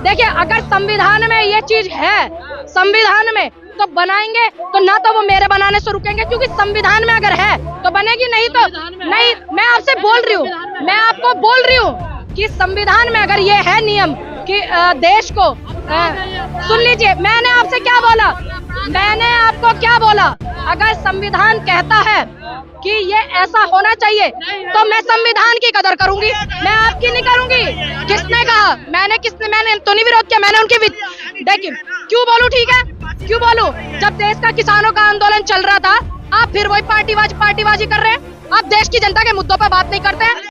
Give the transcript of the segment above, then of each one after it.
देखिए, अगर संविधान में ये चीज है, संविधान में तो बनाएंगे, तो ना तो वो मेरे बनाने से रुकेंगे, क्योंकि संविधान में अगर है तो बनेगी, नहीं तो नहीं। मैं आपसे बोल रही हूँ, मैं आपको बोल रही हूँ कि संविधान में अगर ये है नियम कि देश को सुन लीजिए, मैंने आपसे क्या बोला, मैंने आपको क्या बोला, अगर संविधान कहता है कि ये ऐसा होना चाहिए तो मैं संविधान की कदर करूंगी, मैं आपकी नहीं करूंगी। किसने कहा? मैंने तो नहीं विरोध किया, मैंने उनकी देखिए क्यों बोलूं, ठीक है क्यों बोलूं? जब देश का किसानों का आंदोलन चल रहा था, आप फिर वही पार्टीबाजी कर रहे हैं, आप देश की जनता के मुद्दों पर बात नहीं करते हैं।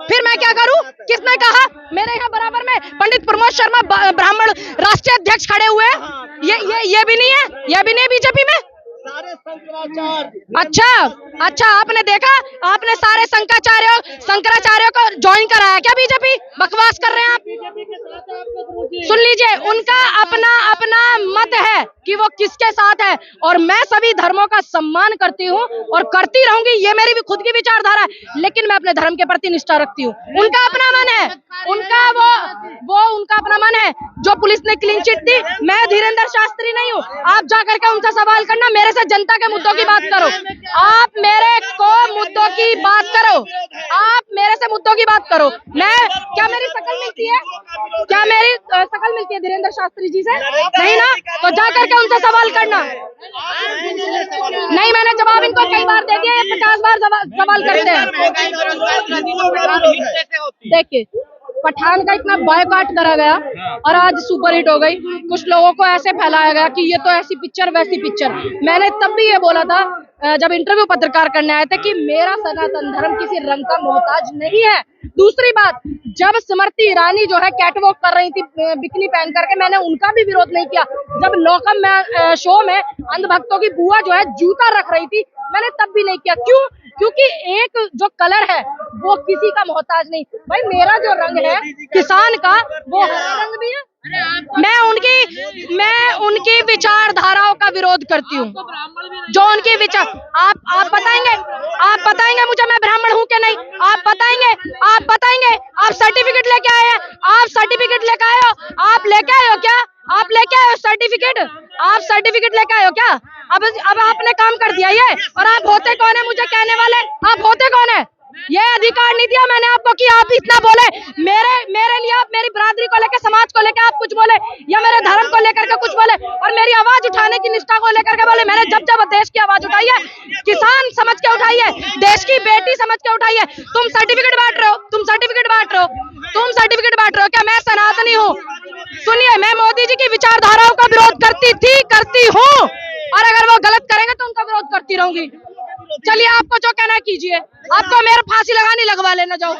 फिर मैं क्या करूं? किसने कहा? मेरे यहाँ बराबर में पंडित प्रमोद शर्मा ब्राह्मण राष्ट्रीय अध्यक्ष खड़े हुए हैं, ये भी नहीं है, ये भी नहीं बीजेपी में सारे शंकराचार्य। अच्छा, आपने देखा, आपने सारे शंकराचार्यों को ज्वाइन कराया क्या बीजेपी? बकवास कर रहे हैं आप। सुन लीजिए, उनका अपना मत है कि वो किसके साथ है, और मैं सभी धर्मों का सम्मान करती हूँ और करती रहूंगी, ये मेरी भी खुद की विचारधारा है, लेकिन मैं अपने धर्म के प्रति निष्ठा रखती हूँ। उनका अपना मन है, उनका अपना मन है। जो पुलिस ने क्लीन चिट दी, मैं धीरेन्द्र शास्त्री नहीं हूँ, आप जाकर के उनसे सवाल करना, मेरे से जनता के मुद्दों की बात करो। आप मेरे को मुद्दों की बात करो, आप मेरे से मुद्दों की बात करो। क्या मेरी शकल मिलती है? क्या मेरी शकल मिलती है धीरेन्द्र शास्त्री जी से? नहीं ना, तो जाकर के उनसे सवाल करना। नहीं, मैंने जवाब इनको कई बार दे दिया, ये 50 बार सवाल करते हैं। देखिए, पठान का इतना बॉयकॉट करा गया और आज सुपरहिट हो गई। कुछ लोगों को ऐसे फैलाया गया कि ये तो ऐसी पिक्चर वैसी पिक्चर। मैंने तब भी ये बोला था जब इंटरव्यू पत्रकार करने आए थे कि मेरा सनातन धर्म किसी रंग का मोहताज नहीं है। दूसरी बात, जब स्मृति ईरानी जो है कैटवॉक कर रही थी बिकनी पहन करके, मैंने उनका भी विरोध नहीं किया। जब लॉकअप शो में अंधभक्तों की बुआ जो है जूता रख रही थी, मैंने तब भी नहीं किया। क्यों? क्योंकि एक जो कलर है वो किसी का मोहताज नहीं। भाई, मेरा जो रंग है किसान का, वो हरा रंग भी है। मैं उनकी विचारधाराओं का विरोध करती हूँ, जो उनकी विचार। आप बताएंगे मुझे मैं ब्राह्मण हूँ कि नहीं? आप बताएंगे। आप सर्टिफिकेट लेके आए हैं, आप सर्टिफिकेट लेके आए हो, आप लेके आए हो क्या? आप लेके आए हो सर्टिफिकेट? आप सर्टिफिकेट लेके आए हो क्या? अब आपने काम कर दिया ये, और आप होते कौन है मुझे कहने वाले? आप होते कौन है? ये अधिकार नहीं दिया मैंने आपको कि आप इतना बोले। मेरे लिए आप मेरी बरादरी को लेकर, समाज को लेकर आप कुछ बोले, या मेरे धर्म को लेकर के कुछ बोले, और मेरी आवाज उठाने की निष्ठा को लेकर के बोले। मैंने जब देश की आवाज उठाई है, किसान समझ के उठाई है, देश की बेटी समझ के उठाई है। तुम सर्टिफिकेट बांट रहे हो, क्या मैं सनातनी हूँ? सुनिए, मैं मोदी जी की विचारधाराओं का विरोध करती हूँ, और अगर वो गलत करेंगे तो उनका विरोध करती रहूंगी। चलिए, आपको जो कहना है कीजिए, आपको मेरे फांसी लगानी, लगवा लेना, जाओ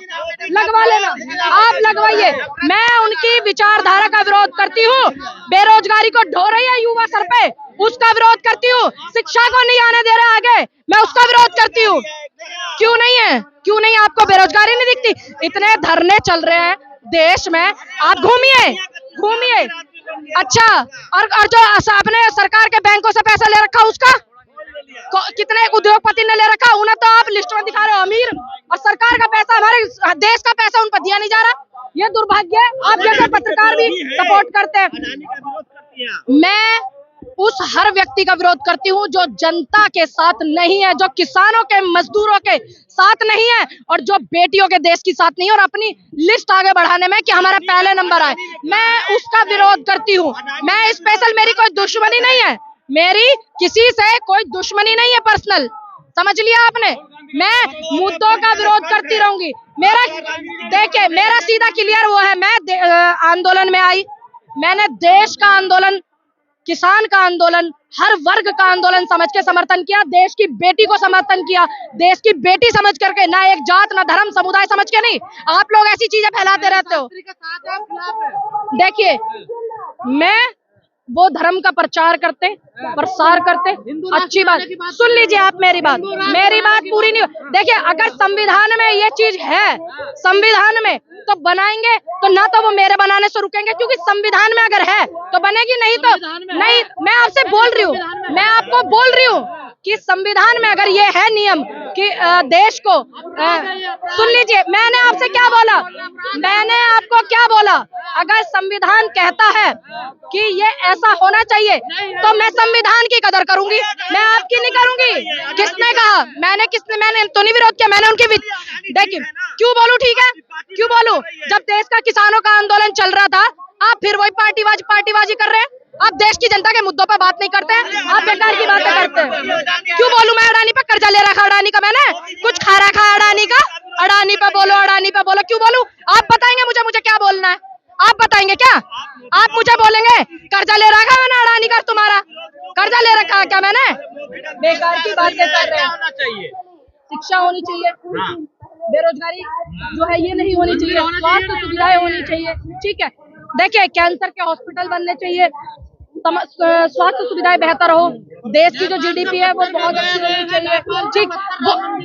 लगवा लेना, आप लगवाइए। मैं उनकी विचारधारा का विरोध करती हूँ। बेरोजगारी को ढो रही है युवा सर पे, उसका विरोध करती हूँ। शिक्षा को नहीं आने दे रहे आगे, मैं उसका विरोध करती हूँ। क्यों नहीं? आपको बेरोजगारी नहीं दिखती? इतने धरने चल रहे हैं देश में, आप घूमिए। अच्छा, और जो अपने सरकार के बैंकों से पैसा ले रखा, उसका कितने उद्योगपति ने ले रखा, उन्हें तो आप लिस्ट में दिखा रहे हो अमीर, और सरकार का पैसा, हमारे देश का पैसा उन पर दिया नहीं जा रहा। ये दुर्भाग्य है। आप जैसे पत्रकार भी सपोर्ट करते हैं। मैं उस हर व्यक्ति का विरोध करती हूँ जो जनता के साथ नहीं है, जो किसानों के, मजदूरों के साथ नहीं है, और जो बेटियों के देश की साथ नहीं है, और अपनी लिस्ट आगे बढ़ाने में कि हमारा पहले नंबर आए, मैं उसका विरोध करती हूँ। मैं स्पेशल, मेरी कोई दुश्मनी नहीं है, मेरी किसी से कोई दुश्मनी नहीं है पर्सनल, समझ लिया आपने? मैं मुद्दों का विरोध करती रहूंगी। देखिए, मेरा सीधा क्लियर वो है, मैं आंदोलन में आई, मैंने देश का आंदोलन, किसान का आंदोलन, हर वर्ग का आंदोलन समझ के समर्थन किया, देश की बेटी को समर्थन किया, देश की बेटी समझ करके, ना एक जात ना धर्म समुदाय समझ के नहीं। आप लोग ऐसी चीजें फैलाते रहते हो। देखिए, मैं वो धर्म का प्रचार करते, प्रसार करते, अच्छी बात। सुन लीजिए आप मेरी बात पूरी नहीं हो। देखिए, अगर संविधान में ये चीज है, संविधान में तो बनाएंगे, तो ना तो वो मेरे बनाने से रुकेंगे, क्योंकि संविधान में अगर है तो बनेगी, नहीं तो नहीं। मैं आपसे बोल रही हूँ, मैं आपको बोल रही हूँ कि संविधान में अगर ये है नियम कि देश को सुन लीजिए, मैंने आपसे क्या बोला, मैंने आपको क्या बोला, अगर संविधान कहता है कि ये ऐसा होना चाहिए तो मैं संविधान की कदर करूंगी, मैं आपकी नहीं करूंगी। किसने कहा? मैंने तो नहीं विरोध किया, मैंने उनकी देखिए क्यों बोलूं, ठीक है क्यों बोलूं? जब देश का किसानों का आंदोलन चल रहा था, आप फिर वही पार्टीबाजी कर रहे हैं। आप देश की जनता के मुद्दों पर बात नहीं करते हैं, आप बेकार की बातें करते हैं। क्यों बोलूं मैं? अडानी पर कर्जा ले रखा, अडानी का मैंने कुछ खा रखा है, अडानी का, अडानी पे बोलो, अडानी पे बोलो, क्यों बोलूं? आप बताएंगे मुझे क्या बोलना है? आप बताएंगे क्या? आप मुझे बोलेंगे कर्जा ले रखा मैंने अडानी का, तुम्हारा कर्जा ले रखा है क्या मैंने? बेकार की बातें कर रहे हैं। शिक्षा होनी चाहिए, बेरोजगारी जो है ये नहीं होनी चाहिए, स्वास्थ्य सुविधाएं होनी चाहिए, ठीक है। देखिए कैंसर के हॉस्पिटल बनने चाहिए, स्वास्थ्य सुविधाएं बेहतर हो, देश की जो जीडीपी है वो बहुत अच्छी होनी चाहिए, ठीक।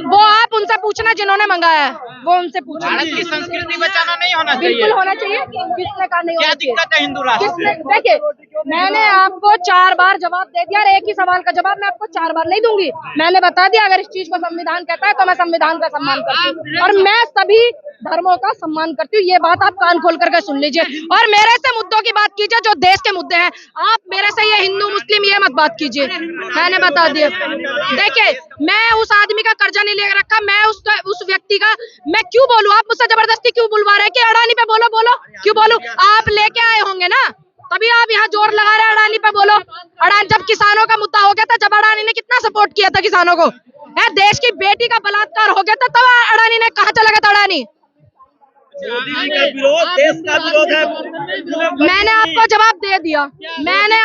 वो आप उनसे पूछना जिन्होंने मंगाया है, वो उनसे पूछना। भारत की संस्कृति बचाना नहीं होना चाहिए? बिल्कुल होना चाहिए। किसने कहा नहीं होना चाहिए? क्या दिक्कत है हिंदू राष्ट्र से? देखिए मैंने आपको 4 बार जवाब दे दिया, एक ही सवाल का जवाब मैं आपको 4 बार नहीं दूंगी। मैंने बता दिया अगर इस चीज को संविधान कहता है तो मैं संविधान का सम्मान करती हूँ और मैं सभी धर्मों का सम्मान करती हूँ। ये बात आप कान खोल करके सुन लीजिए और मेरे से मुद्दों की बात कीजिए जो देश के मुद्दे हैं। आप मेरे से ये हिंदू मुस्लिम ये मत बात कीजिए, मैंने बता दिया। देखिए मैं उस आदमी का कर्जा नहीं ले रखा, मैं उस व्यक्ति का मैं क्यों बोलूं? आप मुझसे जबरदस्ती क्यों बुलवा रहे हैं कि अडानी पे बोलो? क्यों बोलूं? आप लेके आए होंगे ना, तभी आप यहाँ जोर लगा रहे हैं अडानी पे बोलो। अडानी जब किसानों का मुद्दा हो गया था, जब अडानी ने कितना सपोर्ट किया था किसानों को, देश की बेटी का बलात्कार हो गया था, तब अडानी ने कहाँ चला गया था? अडानी देश का विरोध है। मैंने आपको जवाब दे दिया, मैंने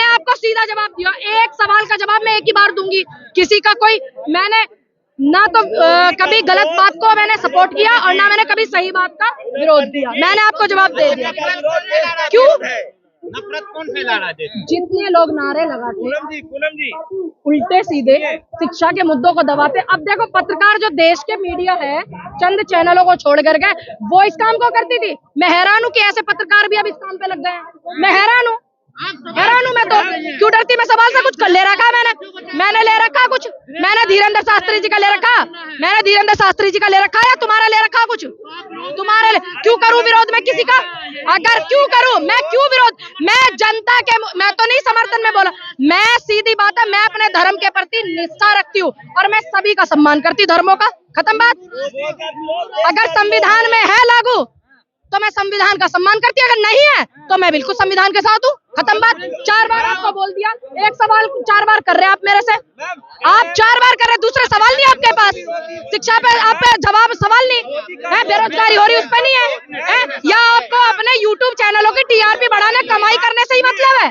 आपको सीधा जवाब दिया। एक सवाल का जवाब मैं एक ही बार दूंगी, किसी का कोई मैंने ना तो कभी गलत बात को मैंने सपोर्ट किया और ना मैंने कभी सही बात का विरोध किया। मैंने आपको जवाब दे दिया। क्यों नफरत कौन फैला रहा है? जितने लोग नारे लगाते उल्टे सीधे शिक्षा के मुद्दों को दबाते। अब देखो पत्रकार जो देश के मीडिया है, चंद चैनलों को छोड़ करके वो इस काम को करती थी। मैं हैरान हूँ कि ऐसे पत्रकार भी अब इस काम पे लग गए हैं। मैं हैरान हूँ मैं तो क्यों डरती? मैं सवाल से कुछ कर ले रखा, मैंने ले रखा कुछ, मैंने धीरेन्द्र शास्त्री जी का ले रखा, या तुम्हारा ले रखा कुछ? तुम्हारे क्यों करूं विरोध में किसी का? अगर क्यों करूं मैं, क्यों विरोध? मैं जनता के, मैं तो नहीं समर्थन में बोला, मैं सीधी बात है, मैं अपने धर्म के प्रति निष्ठा रखती हूँ और मैं सभी का सम्मान करती हूँ, धर्मों का, खत्म बात। अगर संविधान में है लागू तो मैं संविधान का सम्मान करती हूँ, अगर नहीं है तो मैं बिल्कुल संविधान के साथ हूँ, खत्म बात। 4 बार आपको बोल दिया, एक सवाल 4 बार कर रहे हैं आप मेरे से, आप 4 बार कर रहे हैं, दूसरे सवाल नहीं आपके पास। शिक्षा पे आप पे जवाब सवाल नहीं है, बेरोजगारी हो रही उस पर नहीं है, या आपको अपने YouTube चैनलों की TRP बढ़ाने कमाई करने से ही मतलब है?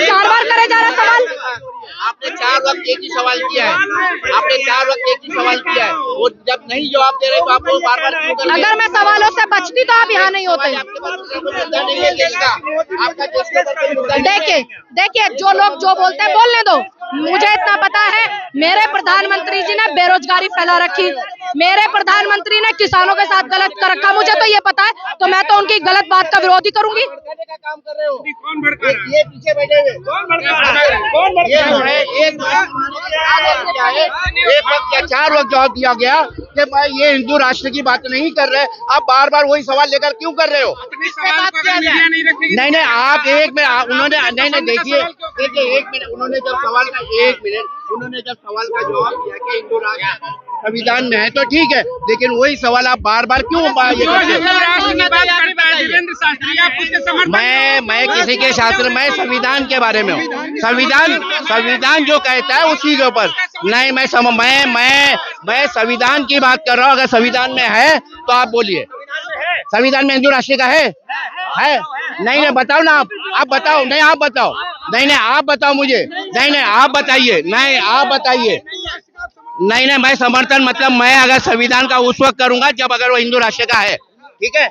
4 बार करे जा रहा सवाल। आपने 4 वक्त एक ही सवाल किया है, वो जब नहीं जवाब दे रहे तो आपको बार-बार क्यों कर रहे हैं? अगर मैं सवालों से बचती तो आप यहाँ नहीं होते। देखिए जो लोग जो बोलते हैं बोलने दो, मुझे इतना पता है मेरे प्रधानमंत्री जी ने बेरोजगारी फैला रखी, मेरे प्रधानमंत्री ने किसानों के साथ गलत कर रखा, मुझे तो ये पता है, तो मैं तो उनकी गलत बात का विरोध ही करूंगी। काम कर रहे हो, कौन भड़का रहा है? ये पीछे बैठे हुए कौन भड़का रहा है? ये जो है एक वक्त 4 वक्त जवाब दिया गया कि भाई ये हिंदू राष्ट्र की बात नहीं कर रहे, आप बार बार वही सवाल लेकर क्यों कर रहे हो? नहीं आप एक मिनट, उन्होंने नहीं देखिए 1 मिनट, उन्होंने जब सवाल का जवाब दिया कि हिंदू राष्ट्र संविधान में है तो ठीक है, लेकिन वही सवाल आप बार बार क्यों ये करते हैं? मैं किसी के शास्त्र, मैं संविधान के बारे में हूँ, संविधान जो कहता है उसी के ऊपर नहीं, मैं संविधान की बात कर रहा हूँ। अगर संविधान में है तो आप बोलिए, संविधान में हिंदू राष्ट्र का है? नहीं बताओ ना, आप बताओ। नहीं आप बताओ, नहीं आप बताओ मुझे, नहीं आप बताइए, नहीं आप बताइए। नहीं मैं समर्थन मतलब मैं अगर संविधान का उस वक्त करूंगा जब अगर वो हिंदू राष्ट्र का है, ठीक है।